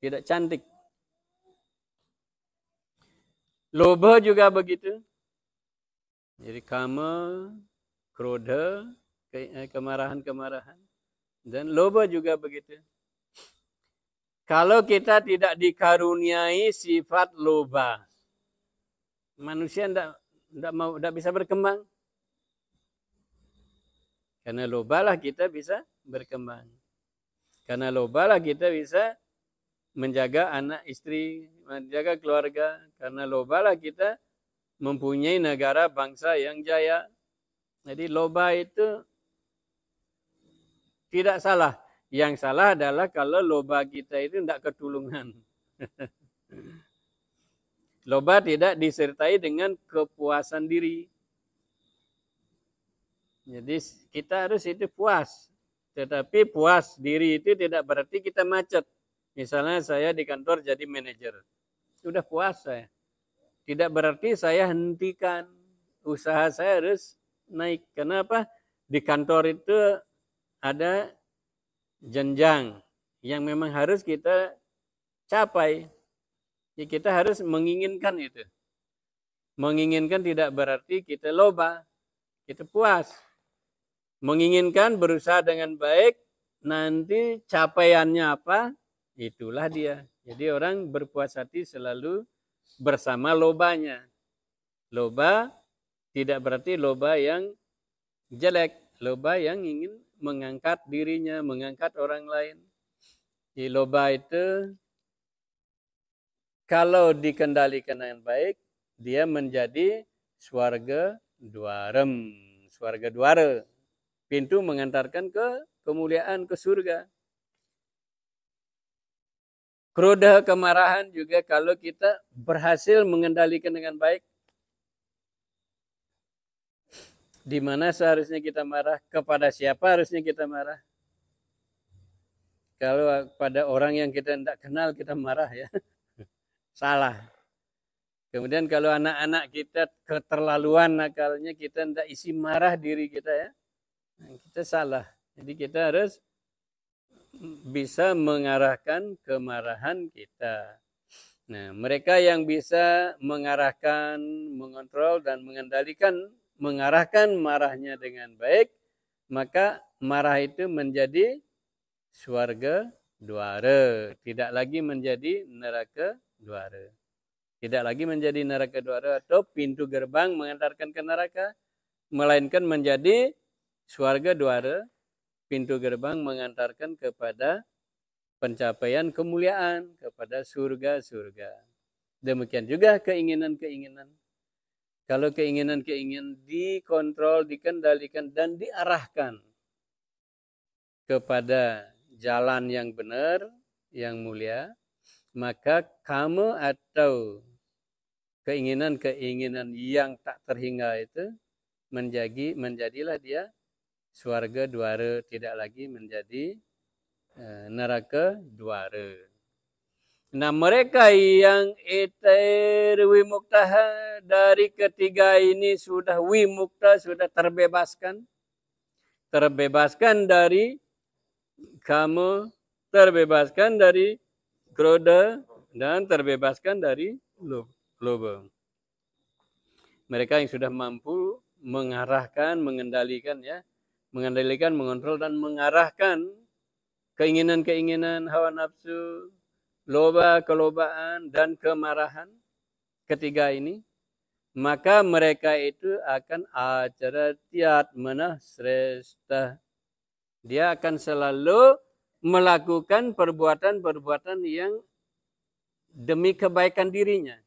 tidak cantik. Loba juga begitu. Jadi kama, krodha, kemarahan-kemarahan. Dan loba juga begitu. Kalau kita tidak dikaruniai sifat loba, manusia tidak bisa berkembang. Karena loba lah kita bisa berkembang. Karena loba lah kita bisa menjaga anak istri, menjaga keluarga. Karena loba lah kita mempunyai negara bangsa yang jaya. Jadi loba itu tidak salah. Yang salah adalah kalau loba kita itu tidak ketulungan. Loba tidak disertai dengan kepuasan diri. Jadi kita harus itu puas. Tetapi puas diri itu tidak berarti kita macet. Misalnya saya di kantor jadi manajer. Sudah puas saya. Tidak berarti saya hentikan. Usaha saya harus naik. Kenapa? Di kantor itu ada jenjang yang memang harus kita capai. Ya, kita harus menginginkan itu. Menginginkan tidak berarti kita loba, kita puas. Menginginkan berusaha dengan baik, nanti capaiannya apa, itulah dia. Jadi orang berpuas hati selalu bersama lobanya. Loba tidak berarti loba yang jelek, loba yang ingin mengangkat dirinya, mengangkat orang lain. Di loba itu kalau dikendalikan dengan baik, dia menjadi swarga dwarem, swarga dwara. Pintu mengantarkan ke kemuliaan, ke surga. Krodha, kemarahan juga kalau kita berhasil mengendalikan dengan baik. Di mana seharusnya kita marah, kepada siapa harusnya kita marah. Kalau pada orang yang kita tidak kenal kita marah ya, salah. Kemudian kalau anak-anak kita keterlaluan nakalnya, kita tidak isi marah diri kita ya, kita salah. Jadi kita harus bisa mengarahkan kemarahan kita. Nah, mereka yang bisa mengarahkan, mengontrol dan mengarahkan marahnya dengan baik, maka marah itu menjadi swarga dwara, tidak lagi menjadi neraka dwara. Tidak lagi menjadi neraka dwara atau pintu gerbang mengantarkan ke neraka, melainkan menjadi swarga dwara, pintu gerbang mengantarkan kepada pencapaian kemuliaan, kepada surga-surga. Demikian juga keinginan-keinginan. Kalau keinginan-keinginan dikontrol, dikendalikan, dan diarahkan kepada jalan yang benar, yang mulia, maka kamu atau keinginan-keinginan yang tak terhingga itu menjadilah dia swarga dwara, tidak lagi menjadi neraka dwara. Nah, mereka yang wimukta dari ketiga ini sudah wimukta, sudah terbebaskan. Terbebaskan dari kamu, terbebaskan dari krodha, dan terbebaskan dari loba. Mereka yang sudah mampu mengarahkan, mengendalikan ya, mengendalikan, mengontrol dan mengarahkan keinginan-keinginan, hawa nafsu, loba, kelobaan, dan kemarahan ketiga ini, maka mereka itu akan acaratiyat manah sresta. Dia akan selalu melakukan perbuatan-perbuatan yang demi kebaikan dirinya.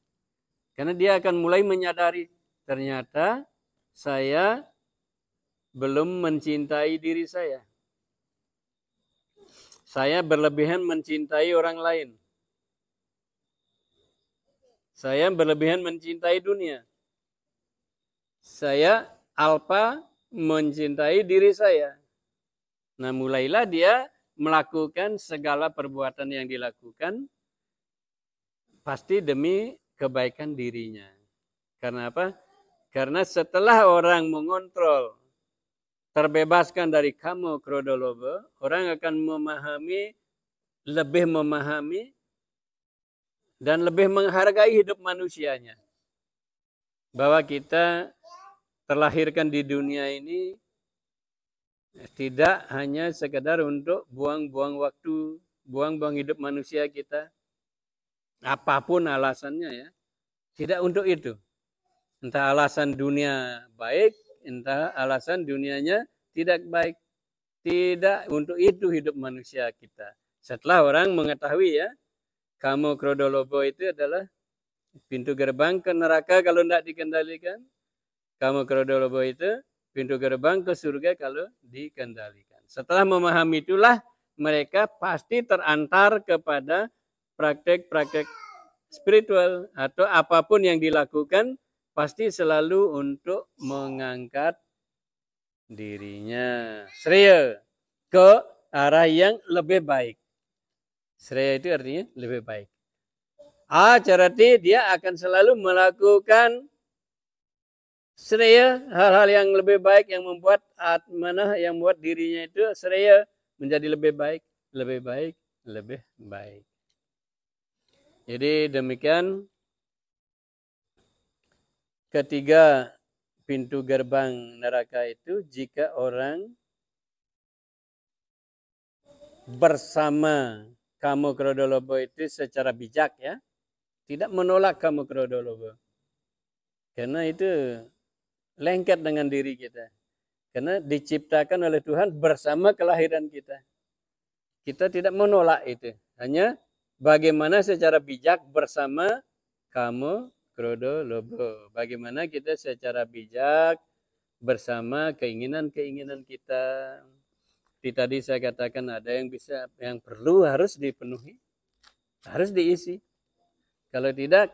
Karena dia akan mulai menyadari, ternyata saya belum mencintai diri saya. Saya berlebihan mencintai orang lain. Saya berlebihan mencintai dunia. Saya alpa mencintai diri saya. Nah, mulailah dia melakukan segala perbuatan yang dilakukan pasti demi kebaikan dirinya. Karena apa? Karena setelah orang mengontrol, terbebaskan dari kama, krodha, loba, orang akan lebih memahami dan lebih menghargai hidup manusianya. Bahwa kita terlahirkan di dunia ini tidak hanya sekedar untuk buang-buang waktu, buang-buang hidup manusia kita. Apapun alasannya ya. Tidak untuk itu. Entah alasan dunia baik, entah alasan dunianya tidak baik. Tidak untuk itu hidup manusia kita. Setelah orang mengetahui ya, Kamo Krodolobo itu adalah pintu gerbang ke neraka kalau tidak dikendalikan. Kamo Krodolobo itu pintu gerbang ke surga kalau dikendalikan. Setelah memahami itulah mereka pasti terantar kepada praktek-praktek spiritual atau apapun yang dilakukan pasti selalu untuk mengangkat dirinya. Sreya ke arah yang lebih baik. Sreya itu artinya lebih baik. Acarati dia akan selalu melakukan sreya, hal-hal yang lebih baik yang membuat atmanah, yang membuat dirinya itu sreya menjadi lebih baik, lebih baik, lebih baik. Jadi demikian ketiga pintu gerbang neraka itu jika orang bersama Kamo Krodolobo itu secara bijak ya, tidak menolak Kamo Krodolobo. Karena itu lengket dengan diri kita. Karena diciptakan oleh Tuhan bersama kelahiran kita. Kita tidak menolak itu. Hanya bagaimana secara bijak bersama Kamo Krodolobo. Bagaimana kita secara bijak bersama keinginan-keinginan kita. Tadi saya katakan ada yang perlu harus dipenuhi. Harus diisi. Kalau tidak,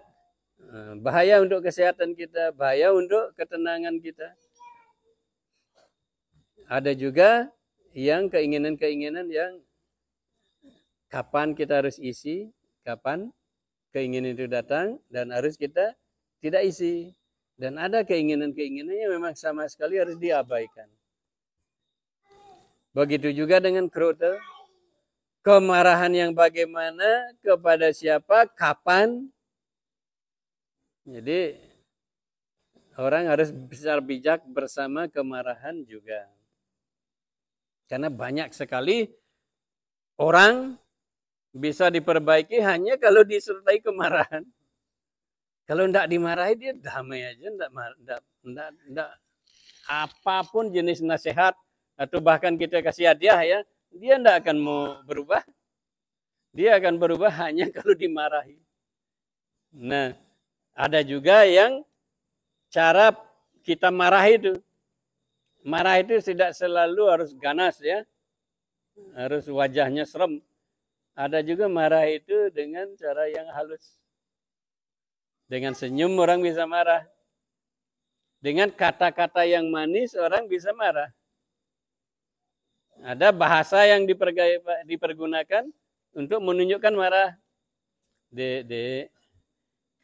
bahaya untuk kesehatan kita, bahaya untuk ketenangan kita. Ada juga yang keinginan-keinginan yang kapan kita harus isi, kapan keinginan itu datang, dan harus kita tidak isi. Dan ada keinginan-keinginan yang memang sama sekali harus diabaikan. Begitu juga dengan krote. Kemarahan yang bagaimana, kepada siapa, kapan. Jadi orang harus besar bijak bersama kemarahan juga. Karena banyak sekali orang bisa diperbaiki hanya kalau disertai kemarahan. Kalau tidak dimarahi dia damai aja, tidak apapun jenis nasihat atau bahkan kita kasih hadiah ya, dia tidak akan mau berubah. Dia akan berubah hanya kalau dimarahi. Nah, ada juga yang cara kita marah itu. Marah itu tidak selalu harus ganas ya. Harus wajahnya serem. Ada juga marah itu dengan cara yang halus. Dengan senyum orang bisa marah. Dengan kata-kata yang manis orang bisa marah. Ada bahasa yang dipergunakan untuk menunjukkan marah. Dek,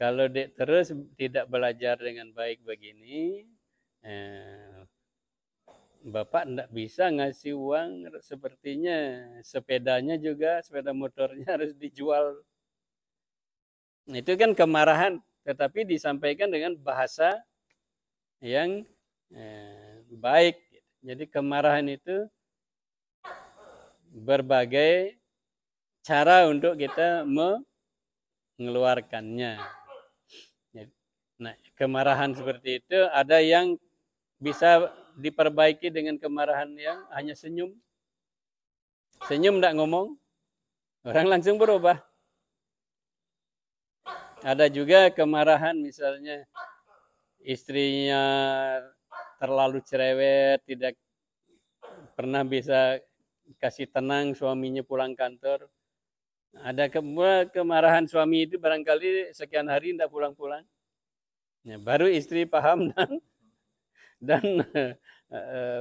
kalau dek terus tidak belajar dengan baik begini, Bapak tidak bisa ngasih uang, sepertinya sepedanya juga, sepeda motornya harus dijual. Itu kan kemarahan, tetapi disampaikan dengan bahasa yang baik. Jadi kemarahan itu berbagai cara untuk kita mengeluarkannya. Nah, kemarahan seperti itu ada yang bisa diperbaiki dengan kemarahan yang hanya senyum. Senyum tidak ngomong, orang langsung berubah. Ada juga kemarahan misalnya istrinya terlalu cerewet, tidak pernah bisa kasih tenang suaminya pulang kantor. Ada kemarahan suami itu barangkali sekian hari tidak pulang-pulang. Ya, baru istri paham dan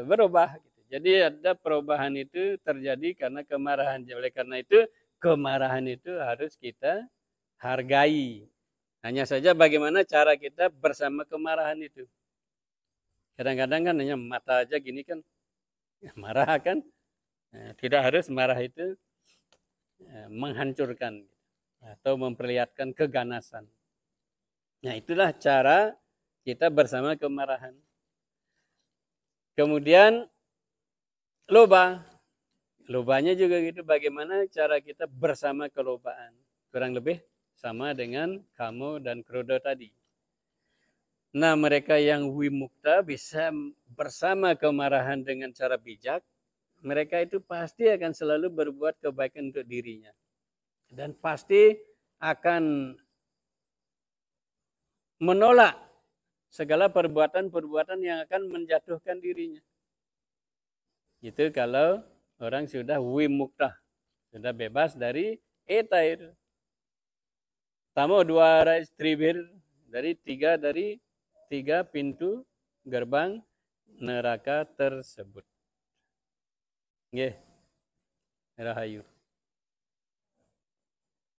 berubah. Jadi ada perubahan itu terjadi karena kemarahan. Oleh karena itu kemarahan itu harus kita hargai. Hanya saja bagaimana cara kita bersama kemarahan itu. Kadang-kadang kan hanya mata aja gini kan marah kan. Tidak harus marah itu menghancurkan. atau memperlihatkan keganasan. Nah, itulah cara kita bersama kemarahan. Kemudian loba. Lobanya juga gitu, bagaimana cara kita bersama kelobaan. Kurang lebih sama dengan Kamo dan Krodo tadi. Nah, mereka yang wimukta bisa bersama kemarahan dengan cara bijak. Mereka itu pasti akan selalu berbuat kebaikan untuk dirinya. Dan pasti akan menolak segala perbuatan-perbuatan yang akan menjatuhkan dirinya. Itu kalau orang sudah wimukta, sudah bebas dari etair. Tamo dua istribir dari tiga pintu gerbang neraka tersebut. Nggih, rahayu.